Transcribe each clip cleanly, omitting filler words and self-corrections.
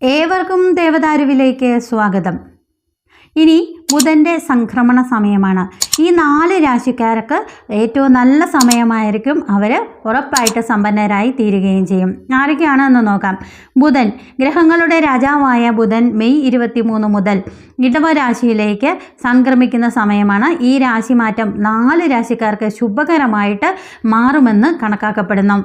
ഏവർക്കും ദേവദാരുവിലേക്ക് സ്വാഗതം. ഇനി ബുധൻ്റെ സംക്രമണ സമയമാണ്. ഈ 4 രാശിക്കാർക്ക് ഏറ്റവും നല്ല സമയമായിരിക്കും. അവർ ഉറപ്പായിട്ട് സമ്പന്നരായി തീരുകയും ചെയ്യും. ആരൊക്കെയാണെന്ന് നോക്കാം. ബുധൻ, ഗ്രഹങ്ങളുടെ രാജാവായ ബുധൻ മെയ് 23 മുതൽ ഇടവ രാശിയിലേക്ക് സംക്രമിക്കുന്ന സമയമാണ്. ഈ രാശിമാറ്റം 4 രാശിക്കാർക്ക് ശുഭകരമായിട്ട് മാറുമെന്ന് കണക്കാക്കപ്പെടുന്നു.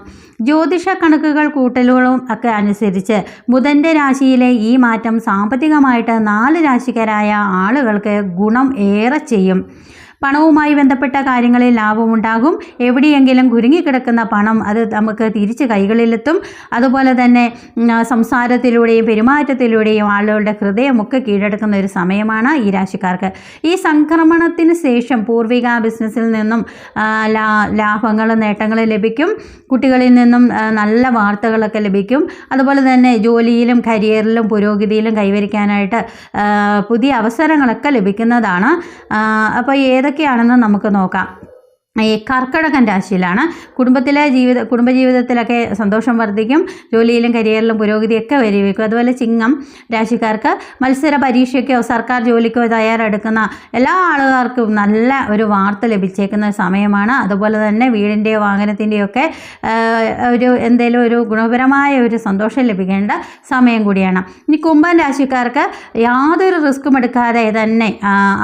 ജ്യോതിഷ കണക്കുകൾ കൂട്ടലുകളും ഒക്കെ അനുസരിച്ച് ബുധൻ്റെ രാശിയിലെ ഈ മാറ്റം സാമ്പത്തികമായിട്ട് 4 രാശിക്കാരായ ആളുകൾക്ക് ഗുണം ഏറെ ചെയ്യും. പണവുമായി ബന്ധപ്പെട്ട കാര്യങ്ങളിൽ ലാഭമുണ്ടാകും. എവിടെയെങ്കിലും കുരുങ്ങിക്കിടക്കുന്ന പണം അത് നമുക്ക് തിരിച്ച് കൈകളിലെത്തും. അതുപോലെ തന്നെ സംസാരത്തിലൂടെയും പെരുമാറ്റത്തിലൂടെയും ആളുകളുടെ ഹൃദയമൊക്കെ കീഴടക്കുന്ന ഒരു സമയമാണ് ഈ രാശിക്കാർക്ക്. ഈ സംക്രമണത്തിന് ശേഷം പൂർവിക ബിസിനസ്സിൽ നിന്നും ലാഭങ്ങളും നേട്ടങ്ങളും ലഭിക്കും. കുട്ടികളിൽ നിന്നും നല്ല വാർത്തകളൊക്കെ ലഭിക്കും. അതുപോലെ തന്നെ ജോലിയിലും കരിയറിലും പുരോഗതിയിലും കൈവരിക്കാനായിട്ട് പുതിയ അവസരങ്ങളൊക്കെ ലഭിക്കുന്നതാണ്. അപ്പോൾ ഏതൊക്കെയാണെന്ന് നമുക്ക് നോക്കാം. ഈ കർക്കിടകൻ രാശിയിലാണ്. കുടുംബജീവിതത്തിലൊക്കെ സന്തോഷം വർദ്ധിക്കും. ജോലിയിലും കരിയറിലും പുരോഗതിയൊക്കെ വരികയും. അതുപോലെ ചിങ്ങം രാശിക്കാർക്ക് മത്സര പരീക്ഷയ്ക്കോ സർക്കാർ ജോലിക്കോ തയ്യാറെടുക്കുന്ന എല്ലാ ആളുകാർക്കും നല്ല ഒരു വാർത്ത ലഭിച്ചേക്കുന്ന സമയമാണ്. അതുപോലെ തന്നെ വീടിൻ്റെയോ വാഹനത്തിൻ്റെയോ ഒക്കെ എന്തെങ്കിലും ഒരു ഗുണപരമായ ഒരു സന്തോഷം ലഭിക്കേണ്ട സമയം കൂടിയാണ്. ഇനി കുംഭൻ രാശിക്കാർക്ക് യാതൊരു റിസ്ക്കും എടുക്കാതെ തന്നെ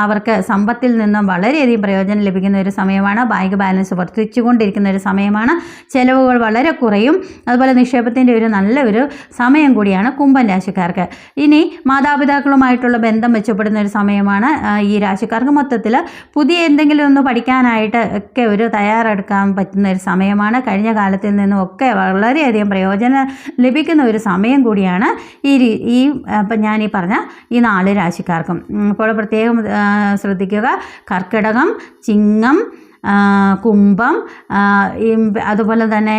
അവർക്ക് സമ്പത്തിൽ നിന്നും വളരെയധികം പ്രയോജനം ലഭിക്കുന്ന ഒരു സമയമാണ്. ബാങ്ക് ബാലൻസ് വർദ്ധിച്ചുകൊണ്ടിരിക്കുന്ന ഒരു സമയമാണ്. ചെലവുകൾ വളരെ കുറയും. അതുപോലെ നിക്ഷേപത്തിൻ്റെ ഒരു നല്ലൊരു സമയം കൂടിയാണ് കുംഭൻ രാശിക്കാർക്ക്. ഇനി മാതാപിതാക്കളുമായിട്ടുള്ള ബന്ധം മെച്ചപ്പെടുന്ന ഒരു സമയമാണ് ഈ രാശിക്കാർക്ക്. മൊത്തത്തിൽ പുതിയ എന്തെങ്കിലും ഒന്ന് പഠിക്കാനായിട്ട് ഒക്കെ ഒരു തയ്യാറെടുക്കാൻ പറ്റുന്ന ഒരു സമയമാണ്. കഴിഞ്ഞ കാലത്തിൽ നിന്നും ഒക്കെ വളരെയധികം പ്രയോജനം ലഭിക്കുന്ന ഒരു സമയം കൂടിയാണ് ഇപ്പം ഞാൻ ഈ പറഞ്ഞ ഈ 4 രാശിക്കാർക്കും. ഇപ്പോൾ പ്രത്യേകം ശ്രദ്ധിക്കുക. കർക്കിടകം, ചിങ്ങം, കുംഭം, അതുപോലെ തന്നെ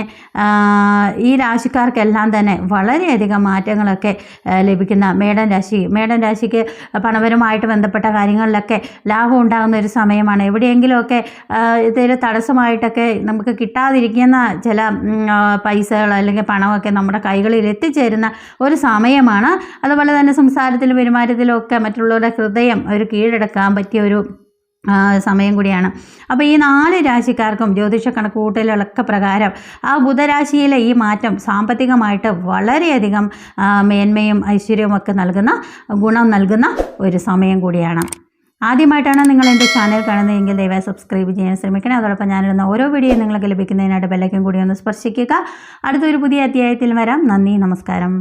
ഈ രാശിക്കാർക്കെല്ലാം തന്നെ വളരെയധികം മാറ്റങ്ങളൊക്കെ ലഭിക്കുന്ന മേടൻ രാശിക്ക് പണപരമായിട്ട് ബന്ധപ്പെട്ട കാര്യങ്ങളിലൊക്കെ ലാഭം ഉണ്ടാകുന്ന ഒരു സമയമാണ്. എവിടെയെങ്കിലുമൊക്കെ ഇതിൽ തടസ്സമായിട്ടൊക്കെ നമുക്ക് കിട്ടാതിരിക്കുന്ന ചില പൈസകൾ അല്ലെങ്കിൽ പണമൊക്കെ നമ്മുടെ കൈകളിൽ എത്തിച്ചേരുന്ന ഒരു സമയമാണ്. അതുപോലെ തന്നെ സംസാരത്തിലും പെരുമാറ്റത്തിലും ഒക്കെ മറ്റുള്ളവരുടെ ഹൃദയം ഒരു കീഴടക്കാൻ പറ്റിയ ഒരു സമയം കൂടിയാണ്. അപ്പോൾ ഈ 4 രാശിക്കാർക്കും ജ്യോതിഷ കണക്കുകൂട്ടലുകളൊക്കെ പ്രകാരം ആ ബുധരാശിയിലെ ഈ മാറ്റം സാമ്പത്തികമായിട്ട് വളരെയധികം മേന്മയും ഐശ്വര്യവും ഒക്കെ ഗുണം നൽകുന്ന ഒരു സമയം കൂടിയാണ്. ആദ്യമായിട്ടാണ് നിങ്ങൾ എൻ്റെ ചാനൽ കാണുന്നതെങ്കിൽ ദയവായി സബ്സ്ക്രൈബ് ചെയ്യാൻ ശ്രമിക്കണം. അതോടൊപ്പം ഞാനിടുന്ന ഓരോ വീഡിയോ നിങ്ങൾക്ക് ലഭിക്കുന്നതിനായിട്ട് ബെല്ലൈക്കൺ കൂടി ഒന്ന് സ്പർശിക്കുക. അടുത്തൊരു പുതിയ അധ്യായത്തിൽ വരാം. നന്ദി, നമസ്കാരം.